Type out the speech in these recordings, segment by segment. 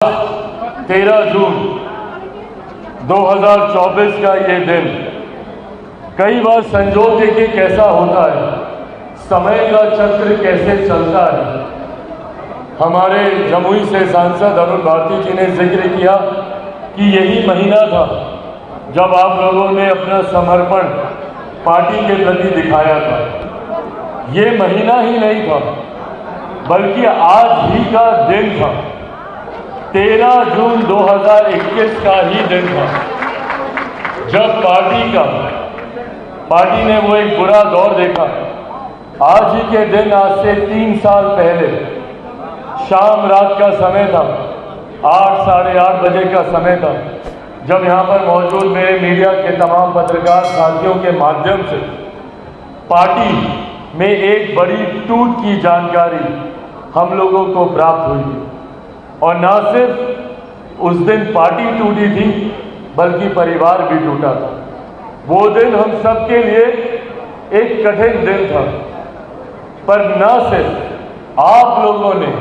13 जून 2024 का ये दिन कई बार संजोग देखिए कैसा होता है, समय का चक्र कैसे चलता है। हमारे जमुई से सांसद अरुण भारती जी ने जिक्र किया कि यही महीना था जब आप लोगों ने अपना समर्पण पार्टी के प्रति दिखाया था। ये महीना ही नहीं था बल्कि आज ही का दिन था। 13 जून 2021 का ही दिन था जब पार्टी ने वो एक बुरा दौर देखा। आज ही के दिन, आज से 3 साल पहले शाम रात का समय था, 8 साढ़े 8 बजे का समय था, जब यहाँ पर मौजूद मेरे मीडिया के तमाम पत्रकार साथियों के माध्यम से पार्टी में एक बड़ी टूट की जानकारी हम लोगों को प्राप्त हुई। और न सिर्फ उस दिन पार्टी टूटी थी बल्कि परिवार भी टूटा था। वो दिन हम सब के लिए एक कठिन दिन था, पर न सिर्फ आप लोगों ने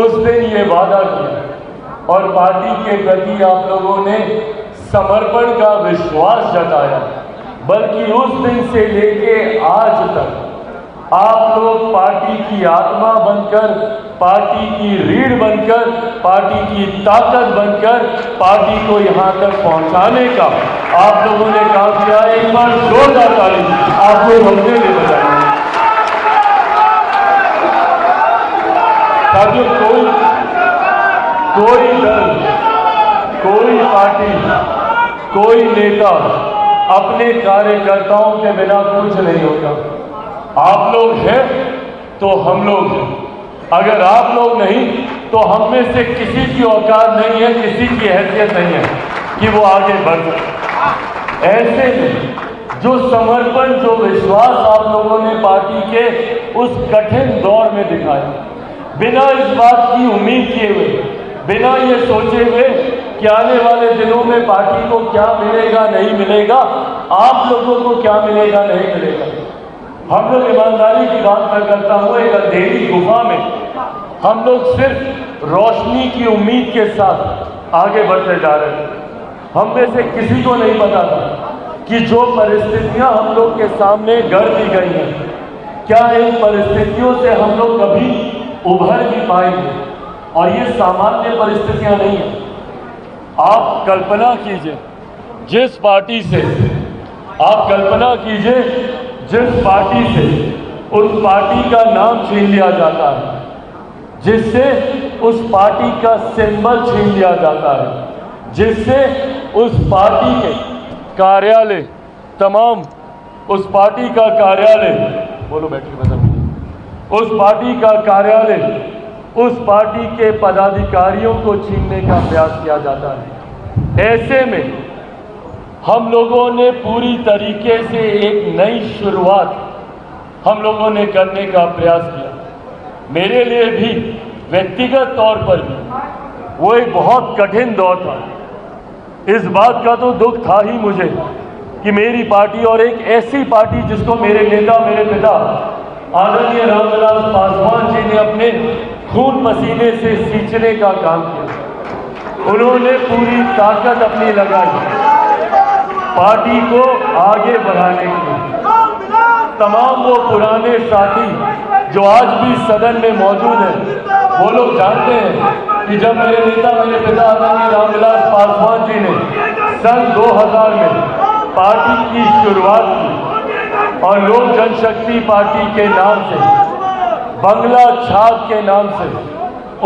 उस दिन ये वादा किया और पार्टी के प्रति आप लोगों ने समर्पण का विश्वास जताया, बल्कि उस दिन से लेके आज तक आप लोग पार्टी की आत्मा बनकर, पार्टी की रीढ़ बनकर, पार्टी की ताकत बनकर पार्टी को यहां तक पहुंचाने का आप लोगों ने काम किया। एक बार जोरदार ताली आप लोग हमने लिए बजाएंगे। साथियों, कोई दल, कोई पार्टी, कोई नेता अपने कार्यकर्ताओं के बिना कुछ नहीं होता। आप लोग हैं तो हम लोग हैं, अगर आप लोग नहीं तो हम में से किसी की औकात नहीं है, किसी की हैसियत नहीं है कि वो आगे बढ़ सके। ऐसे में जो समर्पण, जो विश्वास आप लोगों ने पार्टी के उस कठिन दौर में दिखाया, बिना इस बात की उम्मीद किए हुए, बिना ये सोचे हुए कि आने वाले दिनों में पार्टी को क्या मिलेगा नहीं मिलेगा, आप लोगों को क्या मिलेगा नहीं मिलेगा, हम लोग ईमानदारी की बात न करता हुए एक अंधेरी गुफा में हम लोग सिर्फ रोशनी की उम्मीद के साथ आगे बढ़ते जा रहे थे। हम में से किसी को नहीं पता था कि जो परिस्थितियां हम लोग के सामने गढ़ दी गई हैं, क्या इन परिस्थितियों से हम लोग कभी उभर भी पाएंगे। और ये सामान्य परिस्थितियां नहीं है। आप कल्पना कीजिए जिस पार्टी से, आप कल्पना कीजिए जिस पार्टी से उस पार्टी का नाम छीन लिया जाता है, जिससे उस पार्टी का सिंबल छीन लिया जाता है, जिससे उस पार्टी के कार्यालय, तमाम उस पार्टी का कार्यालय, बोलो बैटरी बदल, उस पार्टी का कार्यालय, उस पार्टी के पदाधिकारियों को छीनने का प्रयास किया जाता है। ऐसे में हम लोगों ने पूरी तरीके से एक नई शुरुआत हम लोगों ने करने का प्रयास किया। मेरे लिए भी व्यक्तिगत तौर पर भी वो एक बहुत कठिन दौर था। इस बात का तो दुख था ही मुझे कि मेरी पार्टी, और एक ऐसी पार्टी जिसको मेरे नेता, मेरे पिता आदरणीय रामविलास पासवान जी ने अपने खून पसीने से सींचने का काम किया। उन्होंने पूरी ताकत अपनी लगाई पार्टी को आगे बढ़ाने के लिए। तमाम वो पुराने साथी जो आज भी सदन में मौजूद हैं, वो लोग जानते हैं कि जब मेरे नेता, मेरे पिता आदरणीय रामविलास पासवान जी ने सन 2000 में पार्टी की शुरुआत की और लोक जनशक्ति पार्टी के नाम से, बंगला छाप के नाम से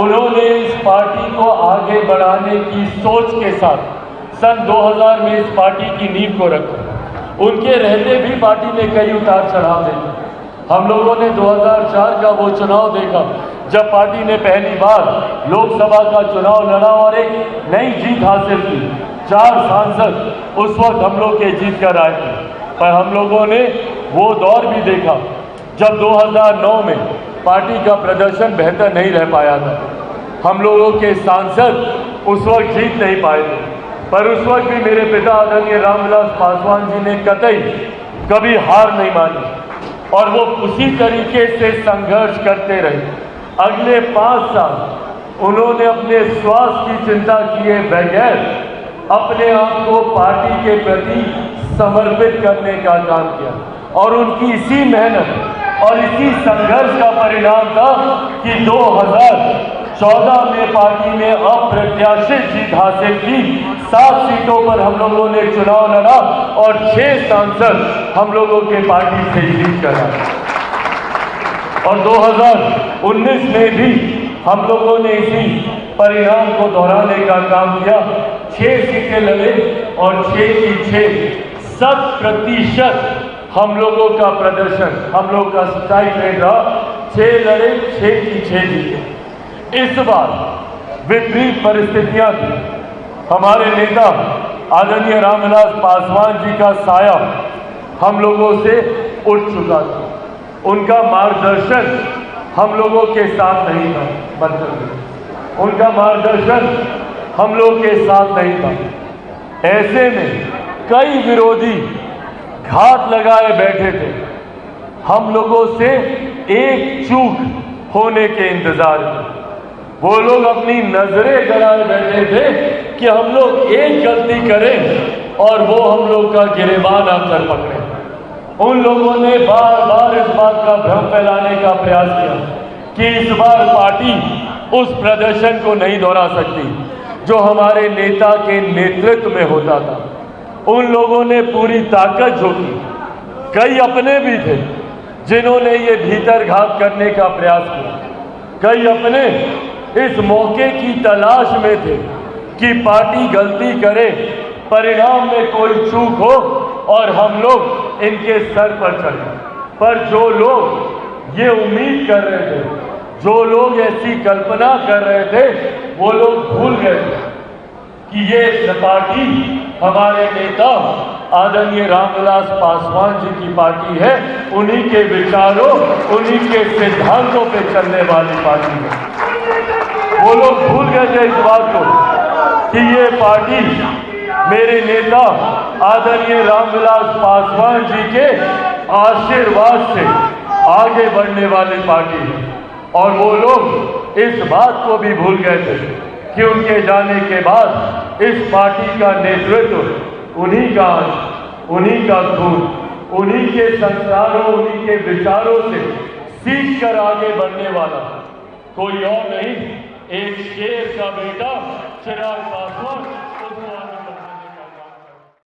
उन्होंने इस पार्टी को आगे बढ़ाने की सोच के साथ सन 2000 में इस पार्टी की नींव को रखा। उनके रहते भी पार्टी ने कई उतार चढ़ाव देखे। हम लोगों ने 2004 का वो चुनाव देखा जब पार्टी ने पहली बार लोकसभा का चुनाव लड़ा और एक नई जीत हासिल की। 4 सांसद उस वक्त हम लोग के जीत कर आए थे, पर हम लोगों ने वो दौर भी देखा जब 2009 में पार्टी का प्रदर्शन बेहतर नहीं रह पाया था। हम लोगों के सांसद उस वक्त जीत नहीं पाए थे, पर उस वक्त भी मेरे पिता आदरणीय रामविलास पासवान जी ने कतई कभी हार नहीं मानी और वो उसी तरीके से संघर्ष करते रहे। अगले 5 साल उन्होंने अपने स्वास्थ्य की चिंता किए बगैर अपने आप को पार्टी के प्रति समर्पित करने का काम किया और उनकी इसी मेहनत और इसी संघर्ष का परिणाम था कि 2014 में पार्टी ने अप्रत्याशित जीत हासिल की। 7 सीटों पर हम लोगों ने चुनाव लड़ा और 6 सांसद हम लोगों के पार्टी से जीत कर आए। और 2019 में भी हम लोगों ने इसी परिणाम को दोहराने का काम किया। 6 सीटें लड़े और 6 की 6 100% हम लोगों का प्रदर्शन, हम लोग का स्ट्राइक रेट रहा। 6 लड़े, 6 की 6 जीते। इस बार विपरीत परिस्थितियां थी। हमारे नेता आदरणीय रामविलास पासवान जी का साया हम लोगों से उठ चुका था। उनका मार्गदर्शन हम लोगों के साथ नहीं था। मतलब उनका मार्गदर्शन हम लोग के साथ नहीं था। ऐसे में कई विरोधी घात लगाए बैठे थे। हम लोगों से एक चूक होने के इंतजार में वो लोग अपनी नजरें गड़ाए बैठे थे कि हम लोग एक गलती करें और वो हम लोग का गिरेबान आकर पकड़े। उन लोगों ने बार बार इस बात का भ्रम फैलाने का प्रयास किया कि इस बार पार्टी उस प्रदर्शन को नहीं दोहरा सकती जो हमारे नेता के नेतृत्व में होता था। उन लोगों ने पूरी ताकत झोंकी। कई अपने भी थे जिन्होंने ये भीतरघात करने का प्रयास किया। कई अपने इस मौके की तलाश में थे कि पार्टी गलती करे, परिणाम में कोई चूक हो और हम लोग इनके सर पर चढ़े। पर जो लोग ये उम्मीद कर रहे थे, जो लोग ऐसी कल्पना कर रहे थे, वो लोग भूल गए थे कि ये पार्टी हमारे नेता आदरणीय रामविलास पासवान जी की पार्टी है। उन्हीं के विचारों, उन्हीं के सिद्धांतों पे चलने वाली पार्टी है। वो लोग भूल गए थे इस बात को कि ये पार्टी मेरे नेता आदरणीय रामविलास पासवान जी के आशीर्वाद से आगे बढ़ने वाली पार्टी है। और वो लोग इस बात को भी भूल गए थे कि उनके जाने के बाद इस पार्टी का नेतृत्व उन्हीं का, उन्हीं का खून, उन्हीं के संस्कारों, उन्हीं के विचारों से सीख कर आगे बढ़ने वाला कोई और नहीं, एक शेर का बेटा चिराग पासवान।